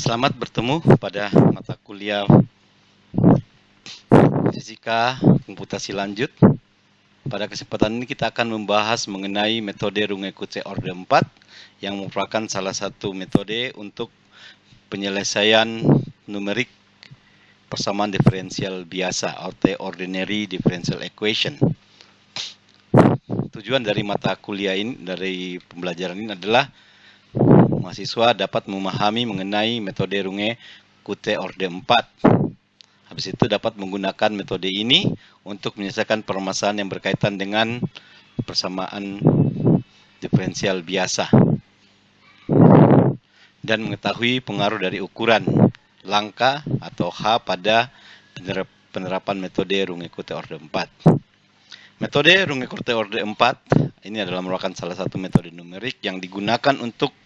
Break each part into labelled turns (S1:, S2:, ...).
S1: Selamat bertemu pada mata kuliah Fisika Komputasi Lanjut. Pada kesempatan ini kita akan membahas mengenai metode Runge-Kutse orde 4 yang merupakan salah satu metode untuk penyelesaian numerik persamaan diferensial biasa atau ordinary differential equation. Tujuan dari mata kuliah ini, dari pembelajaran ini adalah mahasiswa dapat memahami mengenai metode Runge-Kutse orde 4. Habis itu dapat menggunakan metode ini untuk menyelesaikan permasalahan yang berkaitan dengan persamaan diferensial biasa dan mengetahui pengaruh dari ukuran langka atau H pada penerapan metode Runge-Kutse orde 4. Metode Runge-Kutse orde 4 ini adalah merupakan salah satu metode numerik yang digunakan untuk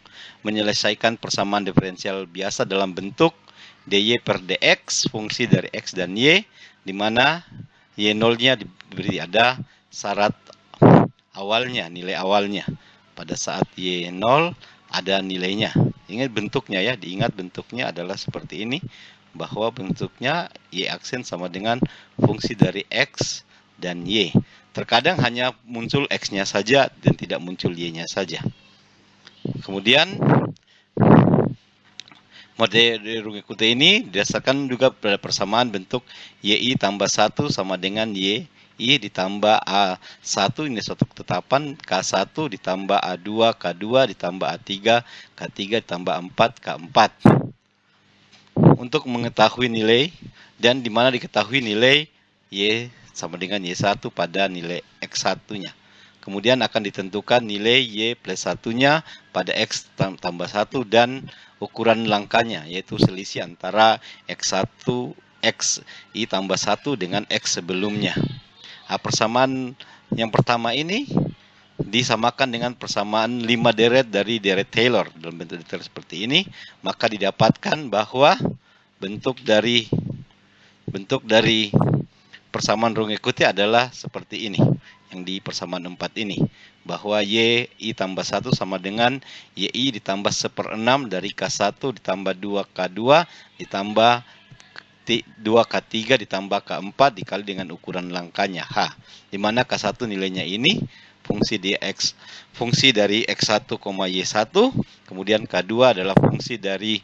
S1: menyelesaikan persamaan diferensial biasa dalam bentuk dy per dx, fungsi dari x dan y, di mana y0-nya diberi ada syarat awalnya, nilai awalnya. Pada saat y0 ada nilainya. Ingat bentuknya ya, diingat bentuknya adalah seperti ini, bahwa bentuknya y aksen sama dengan fungsi dari x dan y. Terkadang hanya muncul x-nya saja dan tidak muncul y-nya saja. Kemudian model Runge-Kutse ini didasarkan juga pada persamaan bentuk YI tambah 1 sama dengan YI ditambah A1, ini suatu ketetapan, K1 ditambah A2, K2 ditambah A3, K3 ditambah 4, K4. Untuk mengetahui nilai, dan dimana diketahui nilai Y sama dengan Y1 pada nilai X1-nya. Kemudian akan ditentukan nilai Y plus 1-nya pada X tambah 1 dan ukuran langkanya, yaitu selisih antara X1, XI tambah 1 dengan X sebelumnya. Persamaan yang pertama ini disamakan dengan persamaan 5 deret dari deret Taylor dalam bentuk detail seperti ini, maka didapatkan bahwa bentuk dari persamaan Runge-Kutse adalah seperti ini, yang di persamaan 4 ini, bahwa YI tambah 1 sama dengan YI ditambah 1/6 dari K1 ditambah 2K2 ditambah 2K3 ditambah K4 dikali dengan ukuran langkanya H, di mana K1 nilainya ini fungsi dari X1, Y1, kemudian K2 adalah fungsi dari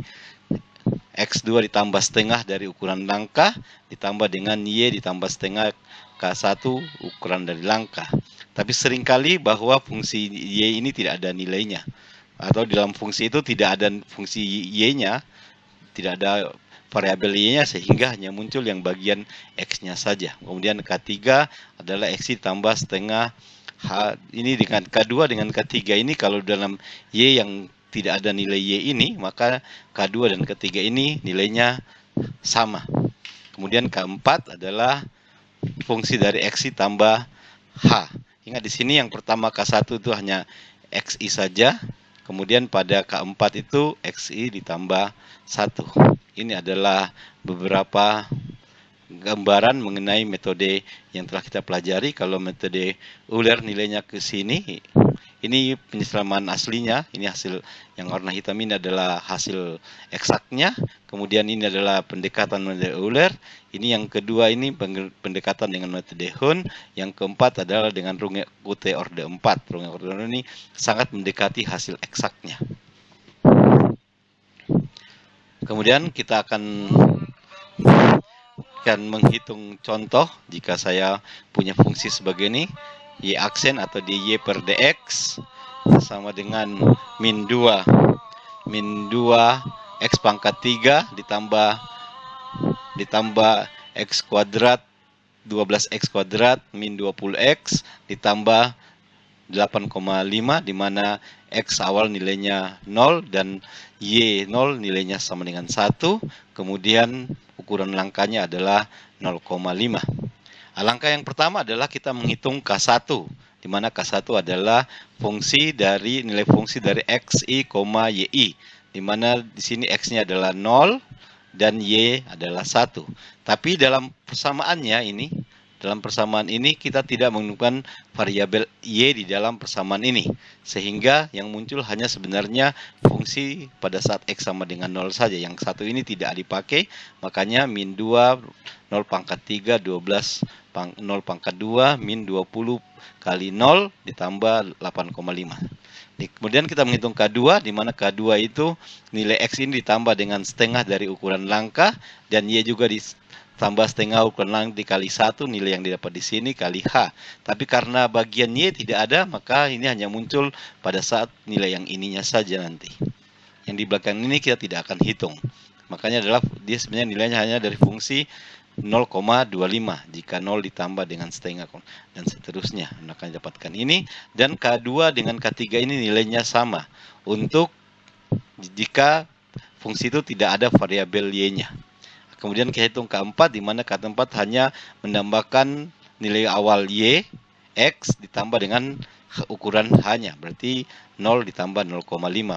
S1: X2 ditambah setengah dari ukuran langka ditambah dengan Y ditambah setengah K1 ukuran dari langka. Tapi seringkali bahwa fungsi Y ini tidak ada nilainya, atau di dalam fungsi itu tidak ada fungsi Y-nya, tidak ada variabel Y-nya, sehingga hanya muncul yang bagian X-nya saja. Kemudian K3 adalah X ditambah setengah H, ini dengan K2 dengan K3 ini kalau dalam Y yang tidak ada nilai Y ini, maka K2 dan K3 ini nilainya sama. Kemudian K4 adalah fungsi dari XI tambah H. Ingat di sini yang pertama K1 itu hanya XI saja, kemudian pada K4 itu XI ditambah 1. Ini adalah beberapa gambaran mengenai metode yang telah kita pelajari. Kalau metode Euler nilainya ke sini, ini penyesamaan aslinya, ini hasil yang warna hitam ini adalah hasil eksaknya. Kemudian ini adalah pendekatan metode Euler. Ini yang kedua ini pendekatan dengan metode Hund. Yang keempat adalah dengan Runge-Kutse orde 4. Runge-Kutse orde ini sangat mendekati hasil eksaknya. Kemudian kita akan menghitung contoh jika saya punya fungsi sebagai ini, Y aksen atau dy per dx sama dengan min 2 x pangkat 3 ditambah x kuadrat 12x kuadrat min 20x ditambah 8,5, di mana X awal nilainya 0 dan Y 0 nilainya sama dengan 1, kemudian ukuran langkanya adalah 0,5. Langkah yang pertama adalah kita menghitung K1, di mana K1 adalah nilai fungsi dari XI, YI, di mana di sini X-nya adalah 0 dan Y adalah 1. Tapi dalam persamaannya ini, dalam persamaan ini kita tidak menemukan variabel y di dalam persamaan ini, sehingga yang muncul hanya sebenarnya fungsi pada saat x sama dengan 0 saja. Yang satu ini tidak dipakai, makanya min 2, 0 pangkat 3, 12, 0 pangkat 2, min 20 kali 0 ditambah 8,5. Kemudian kita menghitung K2, di mana K2 itu nilai X ini ditambah dengan setengah dari ukuran langkah, dan Y juga ditambah setengah ukuran langkah dikali 1, nilai yang didapat di sini kali H. Tapi karena bagian Y tidak ada, maka ini hanya muncul pada saat nilai yang ininya saja nanti. Yang di belakang ini kita tidak akan hitung. Makanya adalah dia sebenarnya nilainya hanya dari fungsi 0,25 jika 0 ditambah dengan setengah dan seterusnya, akan didapatkan ini. Dan K2 dengan K3 ini nilainya sama untuk jika fungsi itu tidak ada variabel y-nya. Kemudian kita hitung K4, di mana K4 hanya menambahkan nilai awal y x ditambah dengan ukuran h-nya, berarti 0 ditambah 0,5,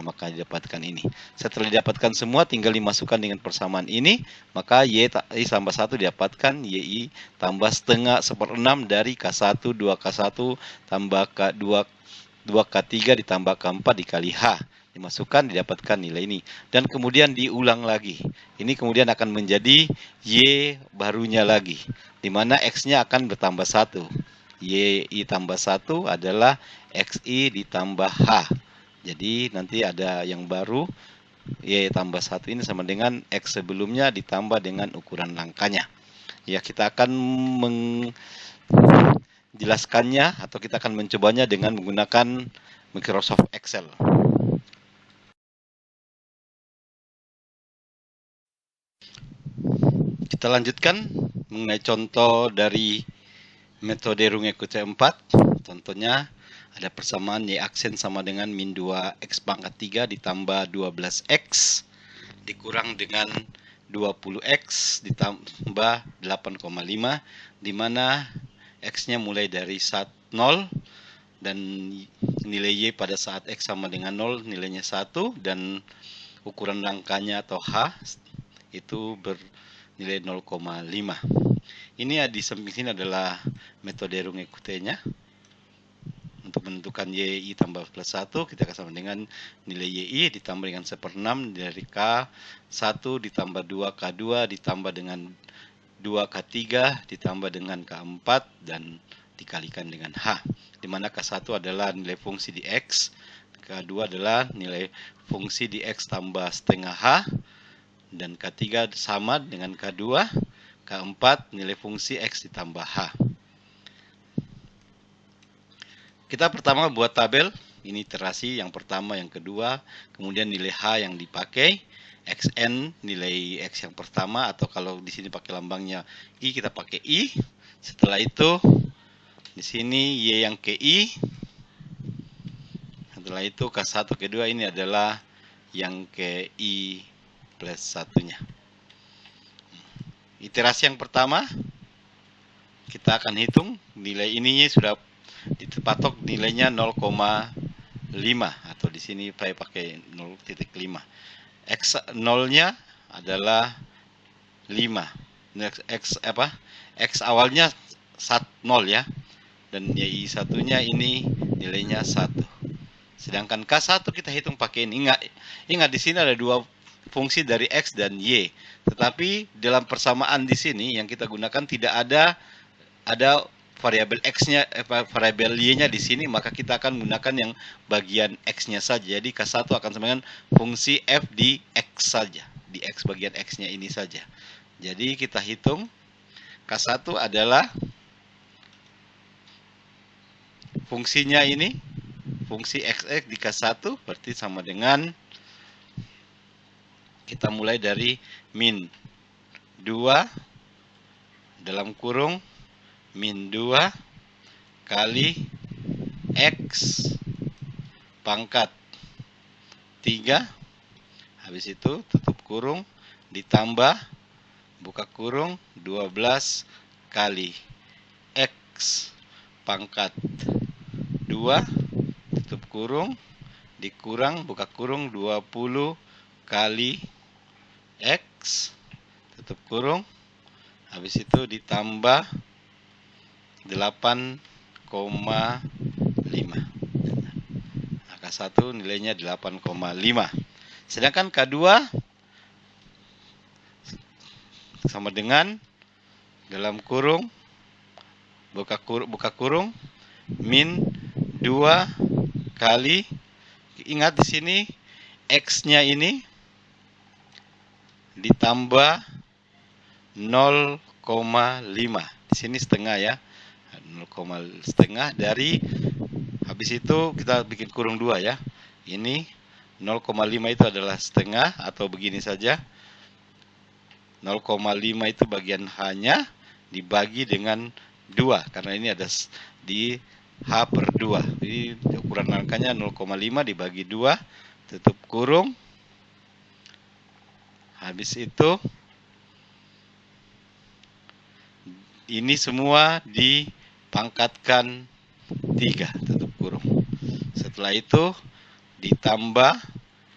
S1: maka didapatkan ini. Setelah didapatkan semua, tinggal dimasukkan dengan persamaan ini, maka y tambah 1 didapatkan y tambah setengah 1/6 dari K1, 2K1 tambah K2, 2K3 ditambah K4 dikali H. Dimasukkan, didapatkan nilai ini. Dan kemudian diulang lagi. Ini kemudian akan menjadi y barunya lagi, di mana x-nya akan bertambah 1. Y tambah 1 adalah XI ditambah H. Jadi nanti ada yang baru, Y tambah 1 ini sama dengan X sebelumnya ditambah dengan ukuran langkahnya. Ya, kita akan menjelaskannya atau kita akan mencobanya dengan menggunakan Microsoft Excel. Kita lanjutkan mengenai contoh dari metode Runge-Kutta 4, contohnya ada persamaan y aksen sama dengan min 2x pangkat 3 ditambah 12x dikurang dengan 20x ditambah 8,5, di mana x-nya mulai dari 0 dan nilai y pada saat x sama dengan 0 nilainya 1, dan ukuran langkahnya atau h itu bernilai 0,5. Ini di samping sini adalah metode Runge-Kutta-nya. Untuk menentukan y tambah plus 1, kita akan sama dengan nilai y ditambah dengan 1/6 dari K1 ditambah 2K2 ditambah dengan 2K3 ditambah dengan K4 dan dikalikan dengan H. Di mana K1 adalah nilai fungsi di X, K2 adalah nilai fungsi di X tambah setengah H, dan K3 sama dengan K2, K4 nilai fungsi X ditambah H. Kita pertama buat tabel, ini iterasi yang pertama, yang kedua, kemudian nilai H yang dipakai, XN nilai X yang pertama, atau kalau di sini pakai lambangnya I, kita pakai I. Setelah itu di sini Y yang ke I. Setelah itu K1, kedua ini adalah yang ke I plus satunya. Iterasi yang pertama, kita akan hitung nilai ininya sudah dipatok nilainya 0,5, atau di sini saya pakai 0,5. X 0-nya adalah 5. X awalnya 0 ya. Dan Y satunya ini nilainya 1. Sedangkan K1 kita hitung pakai ini. Ingat di sini ada dua fungsi dari X dan Y. Tetapi dalam persamaan di sini yang kita gunakan tidak ada variabel X-nya, variabel Y-nya di sini, maka kita akan menggunakan yang bagian X-nya saja. Jadi K1 akan sama dengan fungsi F di X saja, di X bagian X-nya ini saja. Jadi kita hitung K1 adalah fungsinya ini, fungsi XX di K1, berarti sama dengan, kita mulai dari min 2 dalam kurung min 2 kali X pangkat 3, habis itu tutup kurung, ditambah buka kurung 12 kali X pangkat 2, tutup kurung, dikurang buka kurung 20 kali X, tutup kurung, habis itu ditambah 8,5. Nah, K1 nilainya 8,5. Sedangkan K2 sama dengan dalam kurung buka kurung min 2 kali, ingat di sini X-nya ini ditambah 0,5. Di sini setengah ya. 0,5 dari, habis itu kita bikin kurung 2 ya. Ini 0,5 itu adalah setengah, atau begini saja. 0,5 itu bagian H-nya dibagi dengan 2, karena ini ada di H per 2. Jadi ukuran angkanya 0,5 dibagi 2, tutup kurung. Habis itu ini semua dipangkatkan 3, tutup kurung. Setelah itu ditambah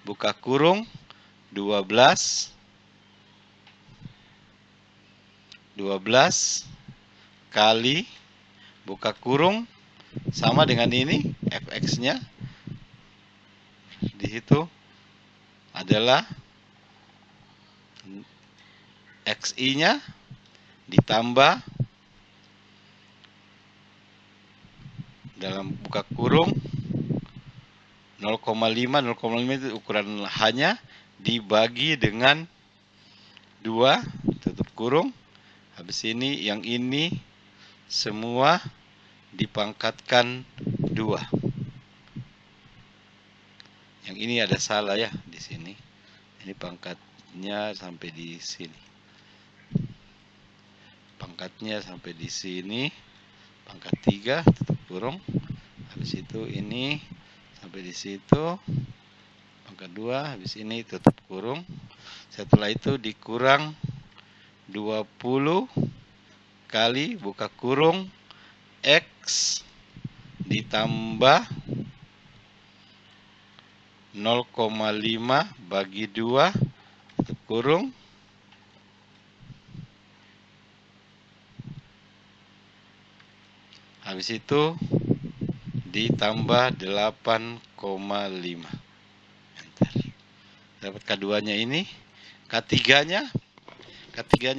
S1: buka kurung 12 kali buka kurung sama dengan ini fx-nya di situ adalah xi-nya ditambah dalam buka kurung 0,5 itu ukuran H-nya dibagi dengan 2, tutup kurung. Habis ini yang ini semua dipangkatkan 2. Yang ini ada salah ya di sini. Ini pangkatnya sampai di sini. Pangkatnya sampai di sini. Pangkat 3, tutup kurung. Habis itu ini sampai di situ. Pangkat 2, habis ini tutup kurung. Setelah itu dikurang 20 kali buka kurung X ditambah 0,5 bagi 2, tutup kurung. Habis itu ditambah 8,5. Dapat K2-nya ini. K3-nya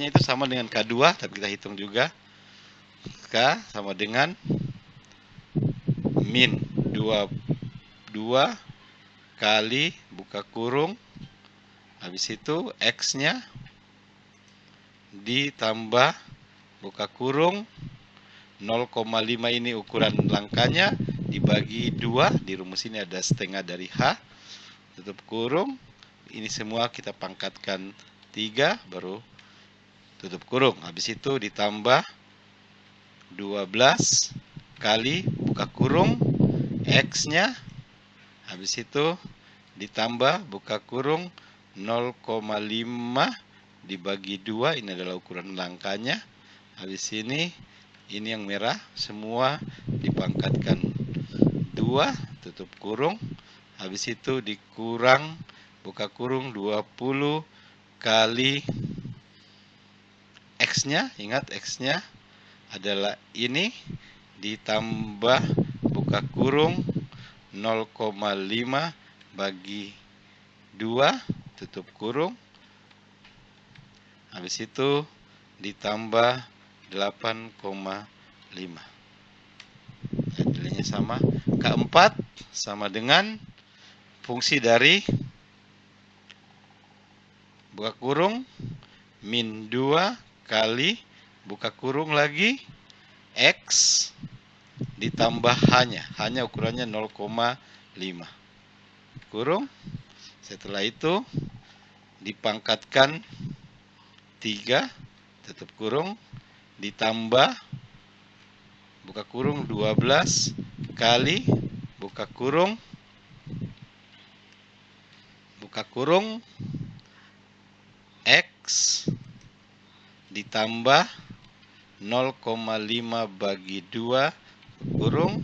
S1: itu sama dengan K2, tapi kita hitung juga. K sama dengan min 2 kali buka kurung. Habis itu X-nya ditambah buka kurung 0,5 ini ukuran langkahnya dibagi 2. Di rumus ini ada setengah dari H. Tutup kurung. Ini semua kita pangkatkan 3, baru tutup kurung. Habis itu ditambah 12 kali buka kurung X-nya. Habis itu ditambah buka kurung 0,5 dibagi 2. Ini adalah ukuran langkahnya. Habis ini yang merah semua dipangkatkan 2, tutup kurung. Habis itu dikurang buka kurung 20 kali X-nya. Ingat X-nya adalah ini ditambah buka kurung 0,5 bagi 2, tutup kurung. Habis itu ditambah 8,5. Nilainya sama. Keempat sama dengan fungsi dari buka kurung min 2 kali buka kurung lagi X ditambah H-nya. H-nya ukurannya 0,5. Kurung. Setelah itu dipangkatkan 3, tutup kurung, ditambah buka kurung 12 kali buka kurung X ditambah 0,5 bagi 2 kurung.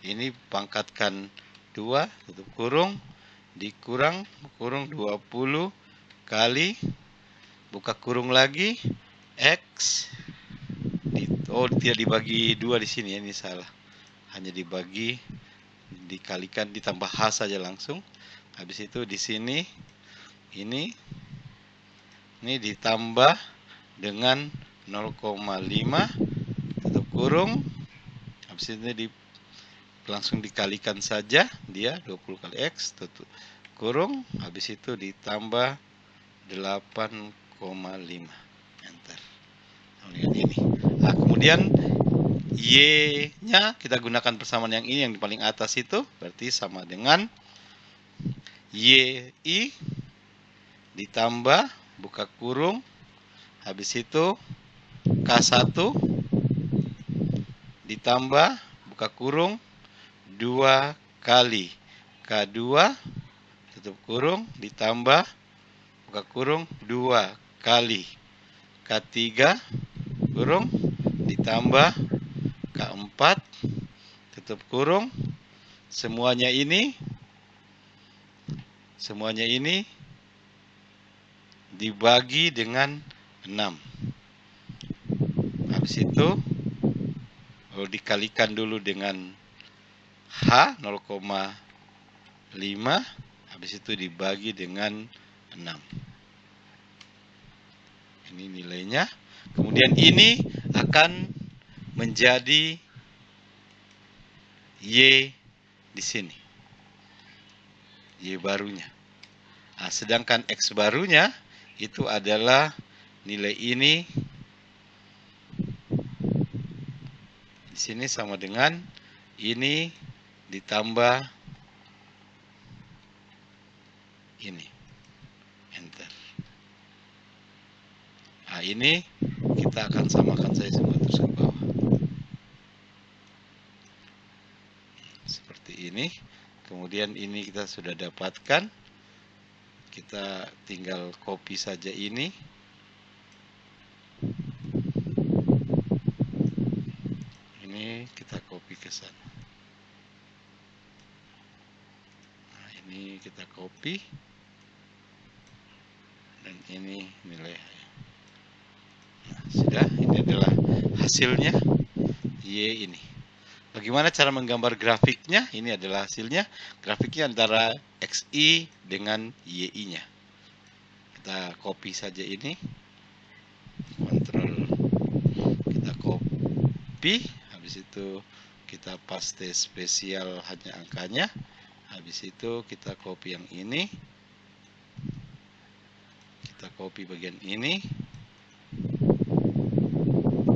S1: Ini pangkatkan 2, tutup kurung, dikurang kurung 20 kali buka kurung lagi X X. Oh, tidak dibagi 2 di sini ya, ini salah. Hanya dibagi, dikalikan, ditambah H saja langsung. Habis itu di sini ini ditambah dengan 0,5 tutup kurung. Habis itu langsung dikalikan saja, dia 20 kali X tutup kurung, habis itu ditambah 8,5. Enter. Ini. Nah, kemudian Y-nya kita gunakan persamaan yang ini, yang di paling atas itu, berarti sama dengan YI ditambah buka kurung, habis itu K1 ditambah buka kurung 2 kali K2 tutup kurung ditambah buka kurung 2 kali K3 kurung ditambah K4 tutup kurung, semuanya ini dibagi dengan 6. Habis itu dikalikan dulu dengan H 0,5, habis itu dibagi dengan 6. Ini nilainya. Kemudian ini akan menjadi Y di sini. Y barunya. Nah, sedangkan X barunya itu adalah nilai ini di sini sama dengan ini ditambah ini. Enter. Nah, ini kita akan samakan saja semua terus ke bawah. Seperti ini. Kemudian ini kita sudah dapatkan. Kita tinggal copy saja ini. Ini kita copy ke sana. Nah, ini kita copy. Dan ini nilai. Nah, sudah, ini adalah hasilnya Y ini. Bagaimana cara menggambar grafiknya? Ini adalah hasilnya. Grafiknya antara XI dengan YI-nya. Kita copy saja ini. Kontrol. Kita copy. Habis itu kita paste spesial hanya angkanya. Habis itu kita copy yang ini. Kita copy bagian ini.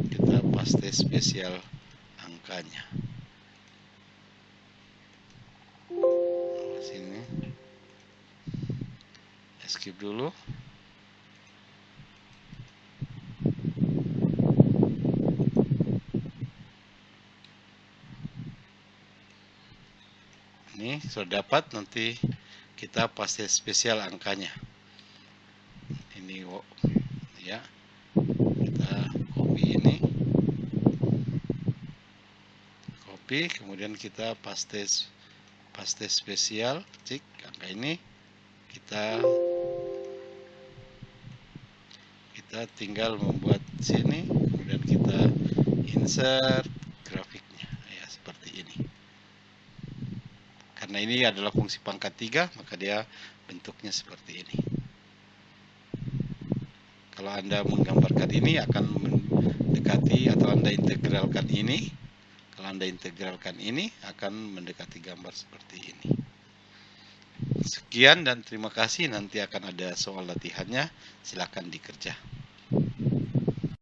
S1: Kita paste spesial angkanya. Sini. Skip dulu. Ini sudah dapat, nanti kita paste spesial angkanya. Ini ya. Kita copy ini. Copy, kemudian kita paste spesial, cek angka ini. Kita tinggal membuat sini, kemudian kita insert grafiknya ya seperti ini. Karena ini adalah fungsi pangkat 3, maka dia bentuknya seperti ini. Kalau Anda menggambarkan ini akan mendekati, atau Anda integralkan ini, kalau Anda integralkan ini akan mendekati gambar seperti ini. Sekian dan terima kasih. Nanti akan ada soal latihannya, silakan dikerja.